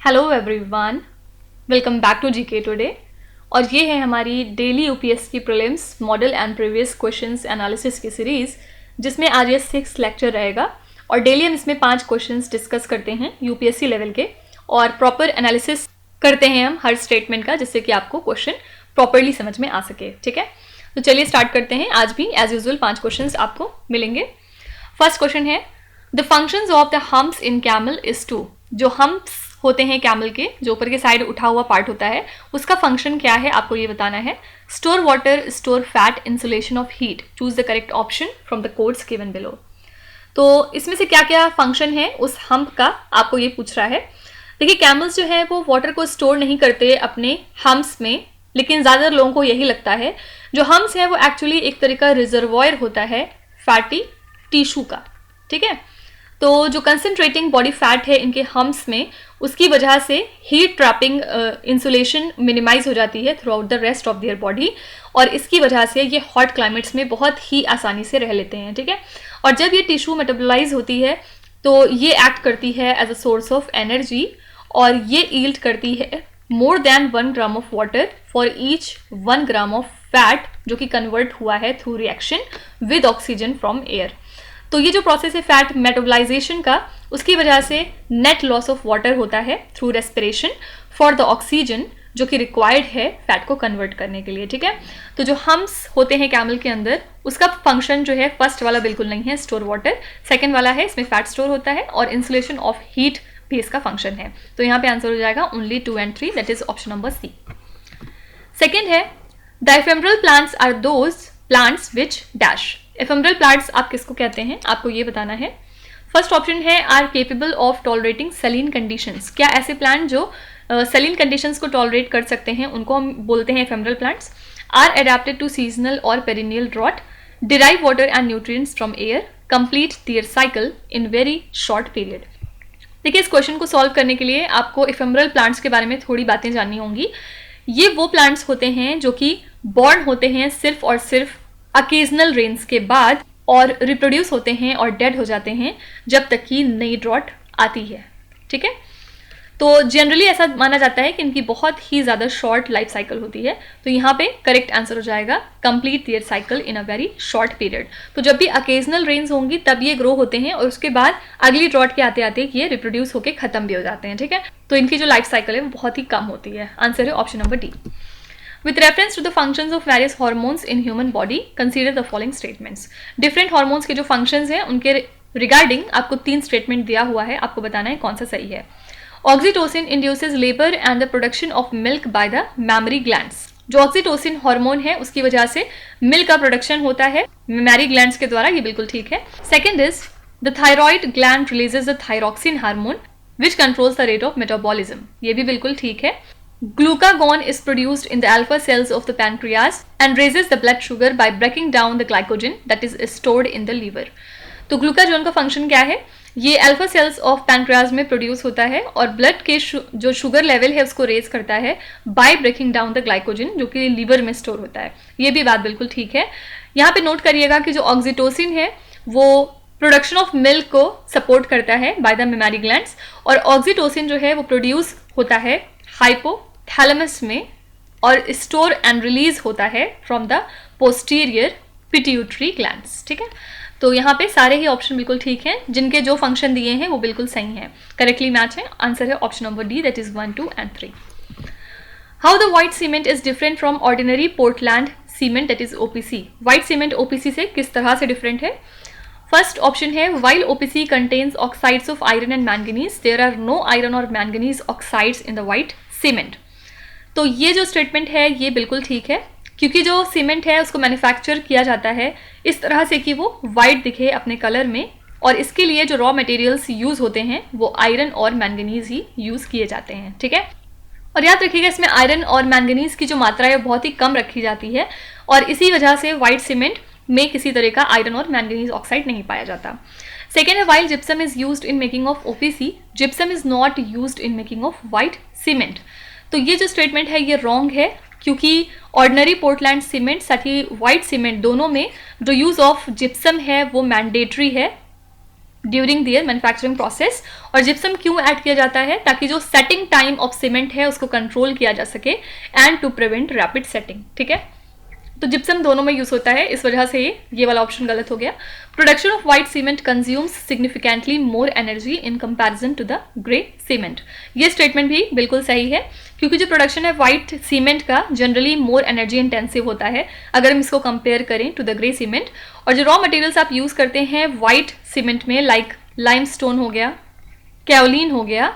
Hello everyone, welcome back to GK today. और ये है हमारी daily UPSC prelims model and previous questions analysis की सीरीज़, जिसमें आज ये 6 लेक्चर रहेगा। और डेली हम इसमें 5 क्वेश्चंस डिस्कस करते हैं यूपीएससी लेवल के, और प्रॉपर एनालिसिस करते हैं हम हर स्टेटमेंट का, जिससे कि आपको क्वेश्चन प्रॉपरली समझ में आ सके। ठीक है, तो चलिए स्टार्ट करते हैं। आज भी एज यूजुअल 5 क्वेश्चंस आपको मिलेंगे। फर्स्ट क्वेश्चन है, the functions of the humps in camel is to. जो हम्प्स होते हैं कैमल के, जो ऊपर के साइड उठा हुआ पार्ट होता है, उसका फंक्शन क्या है आपको ये बताना है। Store water, store fat, insulation of heat. Choose the correct option from the codes given below. तो इसमें से क्या क्या फंक्शन है उस हम्प का, आपको ये पूछ रहा है। देखिए, कैमल्स जो है वो वाटर को स्टोर नहीं करते अपने हम्प्स में, लेकिन ज़्यादातर लोगों को यही लगता है। जो हम्प्स है वो एक्चुअली एक तरह का रिजर्वॉयर होता है फैटी टिश्यू का। ठीक है, तो जो कंसंट्रेटिंग बॉडी फैट है इनके हम्प्स में, उसकी वजह से हीट ट्रैपिंग इंसुलेशन मिनिमाइज हो जाती है through out the rest of their body, और इसकी वजह से ये हॉट क्लाइमेट्स में बहुत ही आसानी से रह लेते हैं। ठीक है, और जब ये टिश्यू मेटाबोलाइज होती है तो ये एक्ट करती है as a source of energy, और ये ईल्ड करती है more than 1 gram of water for each 1 gram of fat, जो कि कन्वर्ट हुआ है through reaction with oxygen from air. तो ये जो प्रोसेस है फैट मेटाबोलाइजेशन का, उसकी वजह से नेट लॉस ऑफ वाटर होता है through respiration for the oxygen, जो कि रिक्वायर्ड है फैट को कन्वर्ट करने के लिए। ठीक है, तो जो हम्प्स होते हैं कैमल के अंदर, उसका फंक्शन जो है फर्स्ट वाला बिल्कुल नहीं है स्टोर वाटर, सेकेंड वाला है इसमें फैट स्टोर होता है, और इंसुलेशन ऑफ हीट भी इसका फंक्शन है। तो यहाँ पे आंसर हो जाएगा only 2 and 3, that is option number C. Second है, the ephemeral plants are those plants which dash. Ephemeral plants आप किसको कहते हैं, आपको ये बताना है। फर्स्ट ऑप्शन है, are capable of tolerating saline conditions. क्या ऐसे प्लांट जो सलीन कंडीशंस को टॉलरेट कर सकते हैं, उनको हम बोलते हैं ephemeral plants. Are adapted to seasonal और perennial drought, derive water and nutrients from air, complete their cycle in very short period. देखिए, इस क्वेश्चन को सॉल्व करने के लिए आपको एफेमरल प्लांट्स के बारे में थोड़ी बातें जाननी होंगी। ये वो प्लांट्स होते हैं जो कि बॉर्न होते हैं सिर्फ और सिर्फ अकेजनल रेन्स के बाद, और रिप्रोड्यूस होते हैं और डेड हो जाते हैं जब तक कि नई ड्रॉट आती है। ठीक है, तो जनरली ऐसा माना जाता है कि इनकी बहुत ही ज़्यादा शॉर्ट लाइफ साइकिल होती है। तो यहाँ पे करेक्ट आंसर हो जाएगा complete their cycle in a very short period. तो जब भी अकेजनल रेन्स होंगी तब ये ग्रो होते हैं, और उसके बाद अगली ड्रॉट के आते आते ये रिप्रोड्यूस होकर खत्म भी हो जाते हैं। ठीक है, तो इनकी जो लाइफ साइकिल है वो बहुत ही कम होती है। आंसर है option number D. With reference to the functions of various hormones in human body, consider the following statements. Different hormones के जो functions हैं उनके रिगार्डिंग आपको 3 स्टेटमेंट दिया हुआ है, आपको बताना है कौन सा सही है। Oxytocin induces labour and the production of milk by the memory glands. जो ऑक्सीटोसिन हार्मोन है उसकी वजह से मिल्क का प्रोडक्शन होता है मैमरी ग्लैंड्स के द्वारा, ये बिल्कुल ठीक है। Second is, the thyroid gland releases the thyroxine hormone which controls the rate of metabolism, ये भी बिल्कुल ठीक है। Glucagon is produced in the alpha cells of the pancreas and raises the blood sugar by breaking down the glycogen that is stored in the liver. तो glucagon का function क्या है, ये अल्फा सेल्स ऑफ पैनक्रियाज में produce होता है और blood के जो शुगर लेवल है उसको रेज करता है by breaking down the glycogen, जो कि लीवर में स्टोर होता है। ये भी बात बिल्कुल ठीक है। यहाँ पे नोट करिएगा कि जो ऑक्सीटोसिन है वो प्रोडक्शन ऑफ मिल्क को सपोर्ट करता है बाय द मेमरी ग्लैंड्स, और ऑक्सीटोसिन जो है वो प्रोड्यूस होता है हाइपोथैलेमस में और स्टोर एंड रिलीज होता है from the posterior pituitary glands. ठीक है, तो यहाँ पे सारे ही ऑप्शन बिल्कुल ठीक हैं, जिनके जो फंक्शन दिए हैं वो बिल्कुल सही हैं, करेक्टली मैच है। आंसर है option number D, that is 1, 2 and 3। How the white cement is different from ordinary Portland cement, that is OPC. White cement OPC से किस तरह से डिफरेंट है। फर्स्ट ऑप्शन है, while OPC contains oxides of iron and manganese, there are no iron or manganese oxides in the white cement। तो ये जो statement है ये बिल्कुल ठीक है, क्योंकि जो सीमेंट है उसको मैन्युफैक्चर किया जाता है इस तरह से कि वो वाइट दिखे अपने कलर में, और इसके लिए जो रॉ मटेरियल्स यूज़ होते हैं वो आयरन और मैंगनीज ही यूज़ किए जाते हैं। ठीक है, और याद रखिएगा इसमें आयरन और मैंगनीज की जो मात्रा है बहुत ही कम रखी जाती है, और इसी वजह से वाइट सीमेंट में किसी तरह का आयरन और मैंगनीज ऑक्साइड नहीं पाया जाता। सेकेंड है, while gypsum is used in making of OPC, gypsum is not used in making of white cement। तो ये जो स्टेटमेंट है ये रॉन्ग है, क्योंकि ऑर्डिनरी पोर्टलैंड सीमेंट साथ ही वाइट सीमेंट दोनों में जो यूज़ ऑफ जिप्सम है वो मैंडेटरी है ड्यूरिंग दियर मैन्युफैक्चरिंग प्रोसेस। और जिप्सम क्यों ऐड किया जाता है? ताकि जो सेटिंग टाइम ऑफ सीमेंट है उसको कंट्रोल किया जा सके and to prevent rapid setting. ठीक है, तो जिप्सम दोनों में यूज होता है, इस वजह से ये वाला ऑप्शन गलत हो गया। Production of white cement consumes significantly more energy in comparison to the grey cement. ये स्टेटमेंट भी बिल्कुल सही है, क्योंकि जो प्रोडक्शन है व्हाइट सीमेंट का जनरली मोर एनर्जी इंटेंसिव होता है अगर हम इसको कंपेयर करें टू द ग्रे सीमेंट। और जो रॉ मटेरियल्स आप यूज करते हैं व्हाइट सीमेंट में, लाइक लाइमस्टोन हो गया, कैओलिन हो गया,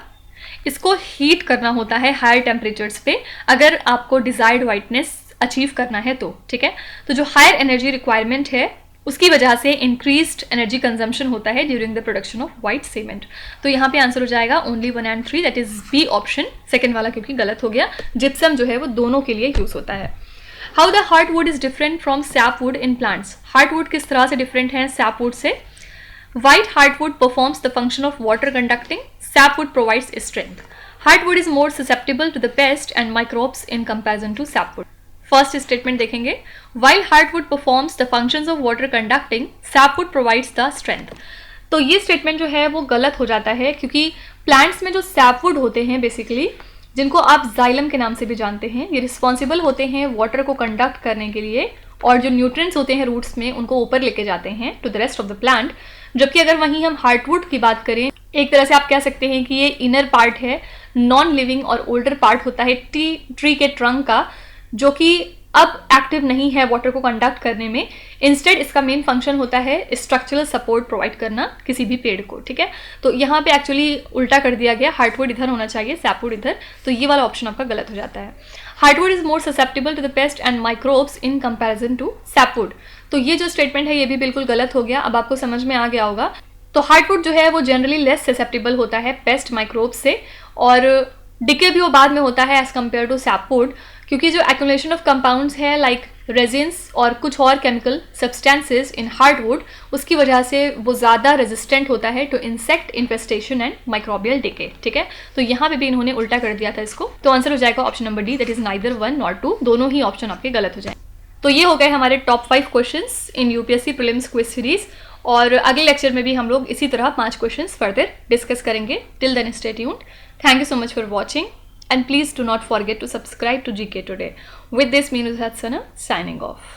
इसको हीट करना होता है हायर टेम्परेचर्स पे अगर आपको डिजायर्ड व्हाइटनेस अचीव करना है तो। ठीक है, तो जो हायर एनर्जी रिक्वायरमेंट है उसकी वजह से इंक्रीज्ड एनर्जी कंजम्पशन होता है during the production of white cement. तो यहाँ पे आंसर हो जाएगा only 1 and 3, that is B option, second वाला क्योंकि गलत हो गया। जिप्सम जो है वो दोनों के लिए यूज होता है। How the hardwood is different from sapwood in plants. Hardwood किस तरह से डिफरेंट है सैपवुड से? While hardwood performs the function of water conducting, sapwood provides strength. Hardwood is more susceptible to the pest and microbes in comparison to sapwood. First statement देखेंगे, while hardwood performs the functions of water conducting, sapwood provides the strength। तो ये statement जो है वो गलत हो जाता है, क्योंकि प्लांट्स में जो सैपवुड होते हैं बेसिकली, जिनको आप जाइलम के नाम से भी जानते हैं, ये रिस्पॉन्सिबल होते हैं वाटर को कंडक्ट करने के लिए, और जो न्यूट्रिएंट्स होते हैं रूट्स में उनको ऊपर लेके जाते हैं to the rest of the plant. जबकि अगर वहीं हम हार्डवुड की बात करें, एक तरह से आप कह सकते हैं कि ये इनर पार्ट है, नॉन लिविंग और ओल्डर पार्ट होता है ट्री के ट्रंक का, जो कि अब एक्टिव नहीं है वाटर को कंडक्ट करने में। इंस्टेड इसका मेन फंक्शन होता है स्ट्रक्चरल सपोर्ट प्रोवाइड करना किसी भी पेड़ को। ठीक है, तो यहाँ पे एक्चुअली उल्टा कर दिया गया, हार्डवुड इधर होना चाहिए, सैपवुड इधर, तो ये वाला ऑप्शन आपका गलत हो जाता है। Hardwood is more susceptible to the pest and microbes in comparison to sapwood. तो ये जो स्टेटमेंट है ये भी बिल्कुल गलत हो गया, अब आपको समझ में आ गया होगा। तो हार्डवुड जो है वो जनरली लेस ससेप्टेबल होता है पेस्ट माइक्रोब्स से, और डिके भी वो बाद में होता है एज कम्पेयर टू सैपवुड, क्योंकि जो एक्यूमुलेशन ऑफ कंपाउंड्स है लाइक रेजिन्स और कुछ और केमिकल सब्सटेंसेस इन हार्डवुड, उसकी वजह से वो ज़्यादा रेजिस्टेंट होता है to insect infestation and microbial decay. ठीक है, तो यहाँ पे भी इन्होंने उल्टा कर दिया था इसको, तो आंसर हो जाएगा option number D, that is neither 1 nor 2, दोनों ही ऑप्शन आपके गलत हो जाए। तो ये हो गए हमारे top 5 questions in UPSC prelims quiz series, और अगले लेक्चर में भी हम लोग इसी तरह 5 क्वेश्चंस फर्दर डिस्कस करेंगे। Till then stay tuned. Thank you so much for watching, and please do not forget to subscribe to GK Today. With this, me Nuzhat Sana signing off.